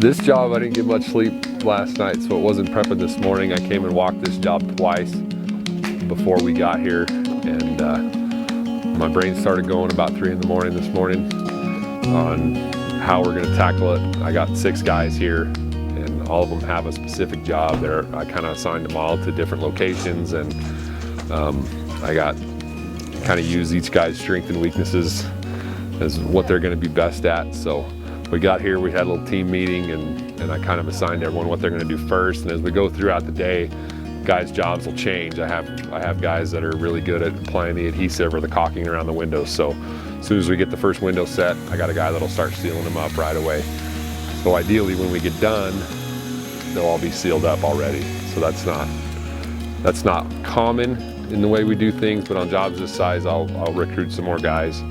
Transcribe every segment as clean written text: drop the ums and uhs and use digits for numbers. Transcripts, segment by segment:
This job, I didn't get much sleep last night, so it wasn't prepping this morning. I came and walked this job twice before we got here, and my brain started going about 3 in the morning this morning on how we're going to tackle it. I got 6 guys here, and all of them have a specific job. I kind of assigned them all to different locations, and I got kind of use each guy's strengths and weaknesses as what they're going to be best at. So we got here, we had a little team meeting, and I kind of assigned everyone what they're going to do first. And as we go throughout the day, guys' jobs will change. I have guys that are really good at applying the adhesive or the caulking around the windows. So as soon as we get the first window set, I got a guy that'll start sealing them up right away. So ideally, when we get done, they'll all be sealed up already. So that's not common in the way we do things, but on jobs this size, I'll recruit some more guys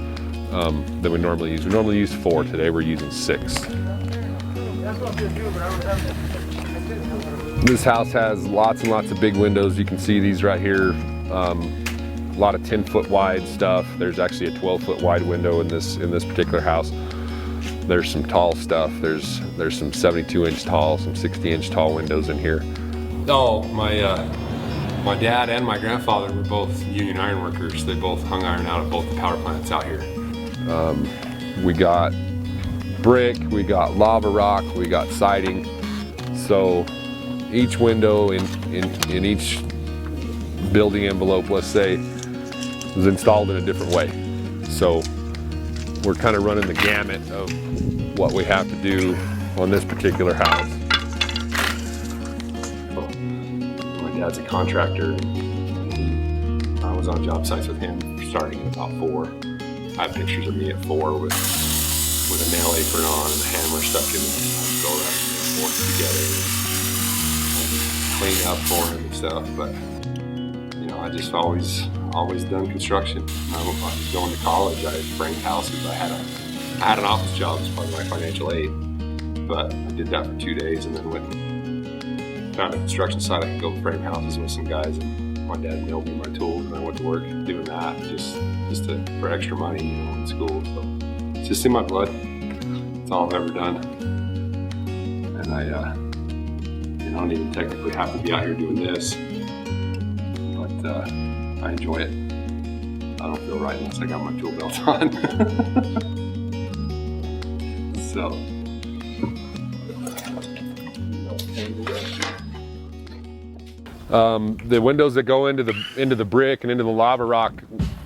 than we normally use. We normally use 4. Today we're using 6. This house has lots and lots of big windows. You can see these right here. A lot of 10-foot wide stuff. There's actually a 12-foot wide window in this particular house. There's some tall stuff. There's some 72-inch tall, some 60-inch tall windows in here. Oh, my dad and my grandfather were both union iron workers. They both hung iron out at both the power plants out here. We got brick, we got lava rock, we got siding. So each window in each building envelope, let's say, was installed in a different way. So we're kind of running the gamut of what we have to do on this particular house. My dad's a contractor. I was on job sites with him starting at about 4. I have pictures of me at 4 with a nail apron on and a hammer stuck in it. I'd go around and work together and clean up for him and stuff. But you know, I just always done construction. I was going to college. I framed houses. I had an office job as part of my financial aid, but I did that for 2 days and then went and found a construction site I could go frame houses with some guys. And my dad mailed me my tools, and I went to work doing that just for extra money, you know, in school. So it's just in my blood. It's all I've ever done, and I don't even technically have to be out here doing this, but I enjoy it. I don't feel right unless I got my tool belt on. So. The windows that go into the brick and into the lava rock,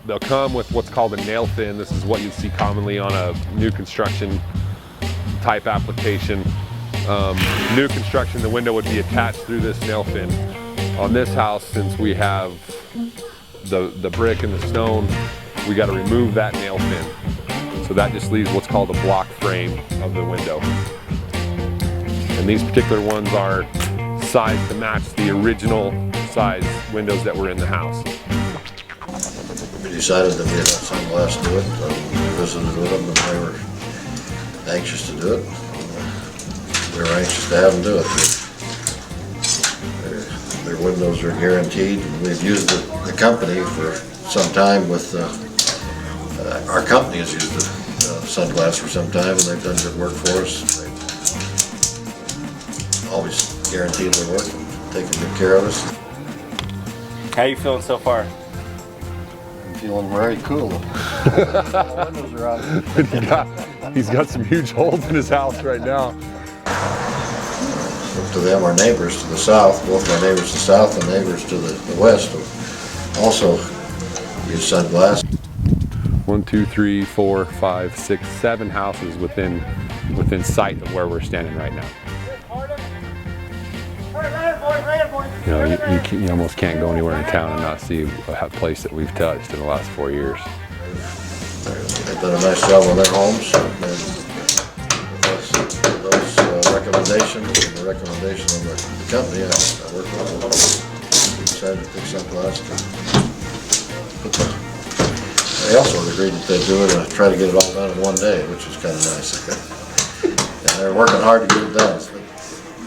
they'll come with what's called a nail fin. This is what you see commonly on a new construction type application. New construction, the window would be attached through this nail fin. On this house, since we have the brick and the stone, we got to remove that nail fin. So that just leaves what's called a block frame of the window. And these particular ones are sized to match the original size windows that were in the house. We decided that we'd have sunglass do it. We visited with them and they were anxious to do it. We were anxious to have them do it. Their windows are guaranteed. We've used the company for some time with, our company has used sunglass for some time, and they've done good work for us. They've always guaranteed their work and taking good care of us. How are you feeling so far? I'm feeling very cool. The windows are on. He's got some huge holes in his house right now. Look to them, our neighbors to the south, both my neighbors to the south and neighbors to the west also use sunglass. 1, 2, 3, 4, 5, 6, 7 houses within sight of where we're standing right now. You know, you almost can't go anywhere in town and not see a place that we've touched in the last 4 years. They've done a nice job on their homes. Those recommendations and the recommendation of the company, I work with them. We decided to pick sunglass to put them. They also agreed that they'd do it and try to get it all done in one day, which is kind of nice. And they're working hard to get it done. So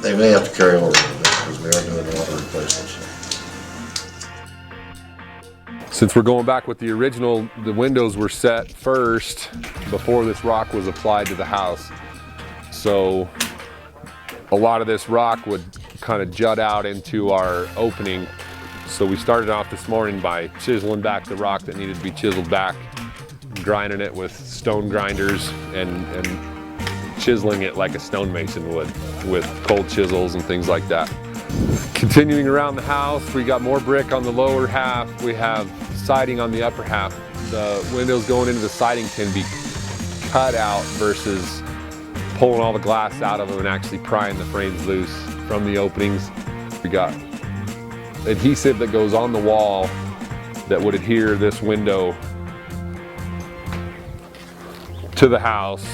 they may have to carry over a little bit because we are doing a lot of replacements. Since we're going back with the original, the windows were set first before this rock was applied to the house. So a lot of this rock would kind of jut out into our opening. So we started off this morning by chiseling back the rock that needed to be chiseled back, grinding it with stone grinders and chiseling it like a stonemason would with cold chisels and things like that. Continuing around the house, we got more brick on the lower half. We have siding on the upper half. The windows going into the siding can be cut out versus pulling all the glass out of them and actually prying the frames loose from the openings. We got adhesive that goes on the wall that would adhere this window to the house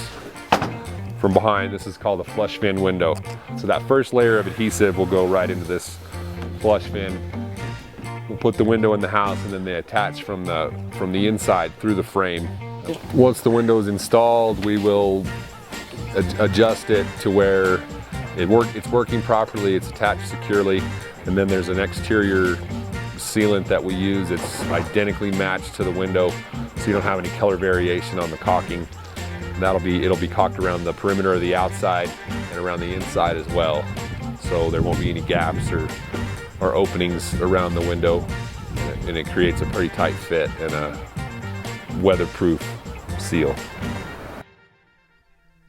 from behind. This is called a flush fin window. So that first layer of adhesive will go right into this flush fin. We'll put the window in the house and then they attach from the inside through the frame. Once the window is installed, we will adjust it to where it's working properly, it's attached securely, and then there's an exterior sealant that we use. It's identically matched to the window, so you don't have any color variation on the caulking. It'll be caulked around the perimeter of the outside and around the inside as well, so there won't be any gaps or openings around the window, and it creates a pretty tight fit and a weatherproof seal.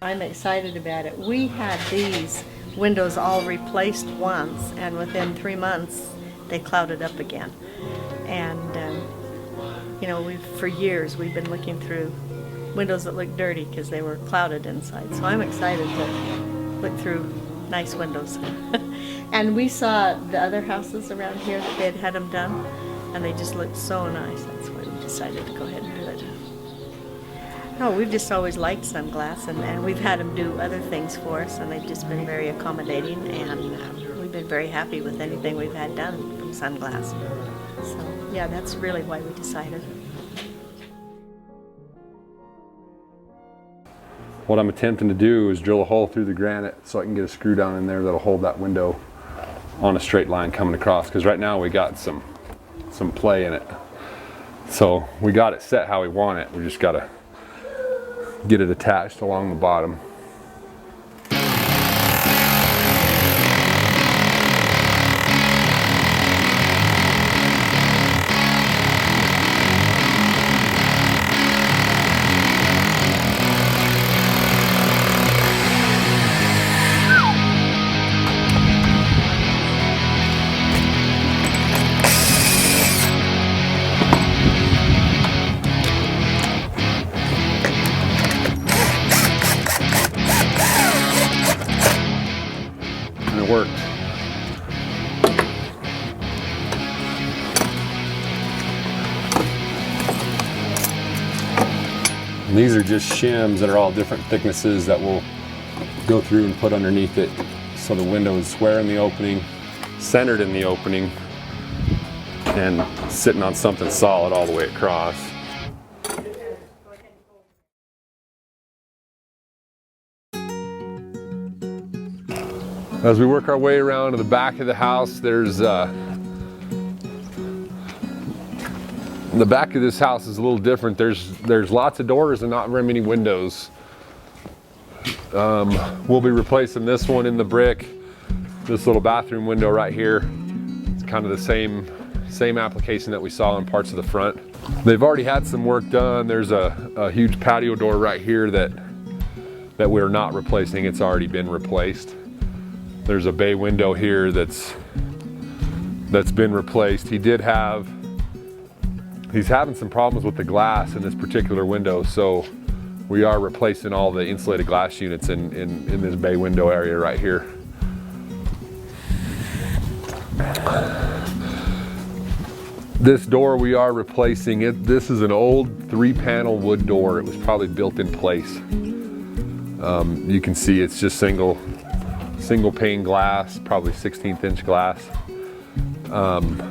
I'm excited about it. We had these windows all replaced once, and within 3 months they clouded up again. And you know, for years we've been looking through windows that look dirty because they were clouded inside. So I'm excited to look through nice windows. And we saw the other houses around here that they'd had them done, and they just looked so nice. That's why we decided to go ahead and do it. No, we've just always liked sunglass, and we've had them do other things for us, and they've just been very accommodating, and we've been very happy with anything we've had done from sunglass. So yeah, that's really why we decided. What I'm attempting to do is drill a hole through the granite so I can get a screw down in there that'll hold that window on a straight line coming across, because right now we got some play in it. So we got it set how we want it. We just got to get it attached along the bottom. Worked. And these are just shims that are all different thicknesses that we'll go through and put underneath it, so the window is square in the opening, centered in the opening, and sitting on something solid all the way across. As we work our way around to the back of the house, there's the back of this house is a little different. There's lots of doors and not very many windows. We'll be replacing this one in the brick. This little bathroom window right here. It's kind of the same application that we saw in parts of the front. They've already had some work done. There's a huge patio door right here that we're not replacing. It's already been replaced. There's a bay window here that's been replaced. He's having some problems with the glass in this particular window, so we are replacing all the insulated glass units in this bay window area right here. This door we are replacing it. This is an old 3-panel wood door. It was probably built in place. You can see it's just single pane glass, probably 16th inch glass.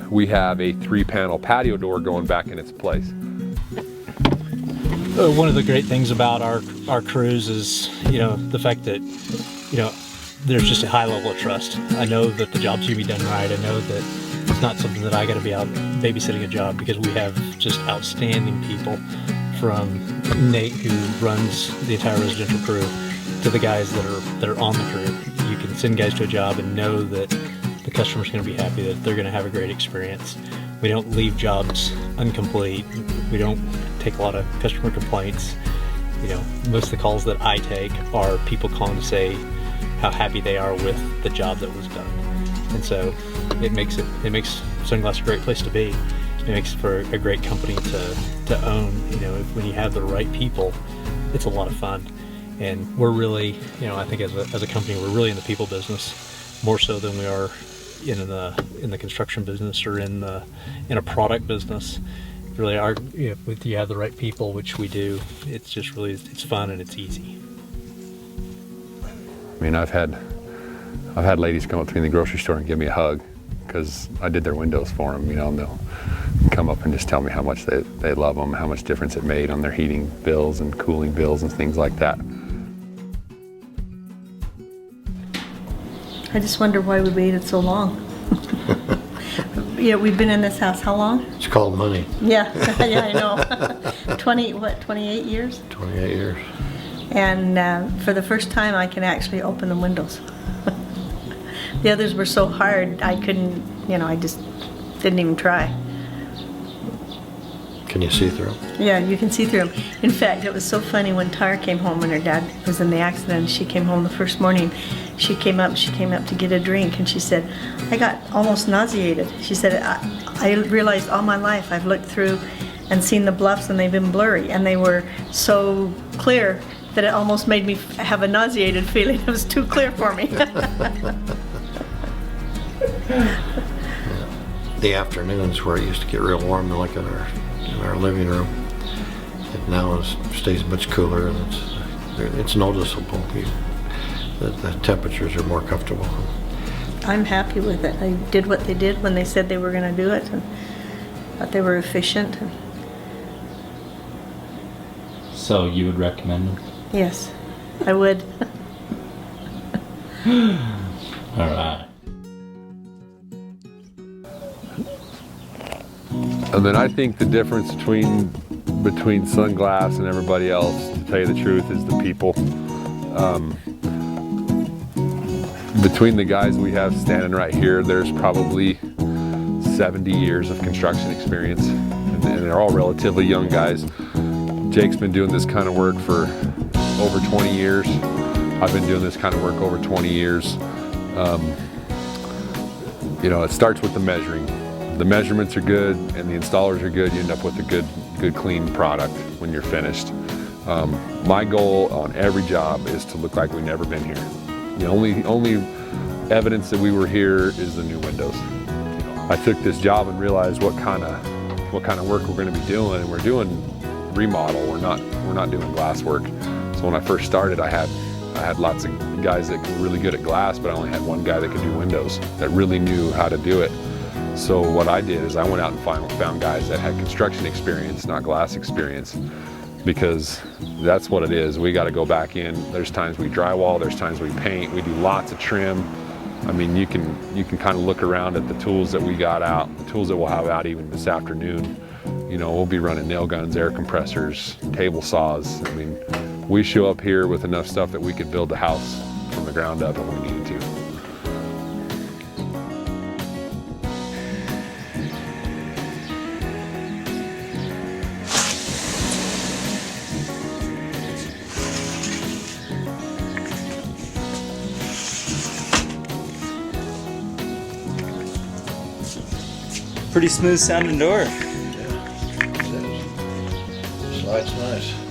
We have a 3-panel patio door going back in its place. One of the great things about our crews is, the fact that, there's just a high level of trust. I know that the job's gonna be done right. I know that it's not something that I gotta be out babysitting a job, because we have just outstanding people, from Nate, who runs the entire residential crew, to the guys that are on the crew. You can send guys to a job and know that the customer's going to be happy, that they're going to have a great experience. We don't leave jobs incomplete. We don't take a lot of customer complaints. You know, most of the calls that I take are people calling to say how happy they are with the job that was done. And so it makes Sunglass a great place to be. It makes for a great company to own. You know, when you have the right people, it's a lot of fun. And we're really, you know, I think as a company, we're really in the people business more so than we are in the construction business or in a product business. Really, if you have the right people, which we do, it's just really, it's fun and it's easy. I mean, I've had ladies come up to me in the grocery store and give me a hug because I did their windows for them, you know, and they'll come up and just tell me how much they love them, how much difference it made on their heating bills and cooling bills and things like that. I just wonder why we waited so long. Yeah, we've been in this house how long? It's called money. Yeah, yeah, I know. 28 years? 28 years. And for the first time, I can actually open the windows. The others were so hard, I couldn't, you know, I just didn't even try. Can you see through them? Yeah, you can see through them. In fact, it was so funny when Tara came home when her dad was in the accident. She came home the first morning. She came up to get a drink, and she said, I got almost nauseated. She said, I realized all my life I've looked through and seen the bluffs, and they've been blurry, and they were so clear that it almost made me have a nauseated feeling. It was too clear for me. The afternoons where it used to get real warm, like in our living room, it now stays much cooler, and it's noticeable. The temperatures are more comfortable. I'm happy with it. I did what they did when they said they were going to do it, and thought they were efficient. So you would recommend them? Yes, I would. All right. And then I think the difference between Sunglass and everybody else, to tell you the truth, is the people. Between the guys we have standing right here, there's probably 70 years of construction experience, and they're all relatively young guys. Jake's been doing this kind of work for over 20 years. I've been doing this kind of work over 20 years. You know, it starts with the measuring. The measurements are good and the installers are good. You end up with a good clean product when you're finished. My goal on every job is to look like we've never been here. The only evidence that we were here is the new windows. I took this job and realized what kind of work we're going to be doing, and we're doing remodel. We're not doing glass work. So when I first started, I had lots of guys that were really good at glass, but I only had one guy that could do windows, that really knew how to do it. So what I did is I went out and found guys that had construction experience, not glass experience, because that's what it is. We got to go back in. There's times we drywall, there's times we paint, we do lots of trim. I mean, you can kind of look around at the tools that we got out, the tools that we'll have out even this afternoon. You know, we'll be running nail guns, air compressors, table saws. I mean, we show up here with enough stuff that we could build a house from the ground up if we needed to. Pretty smooth sounding door. Yeah, it is. Slide's nice.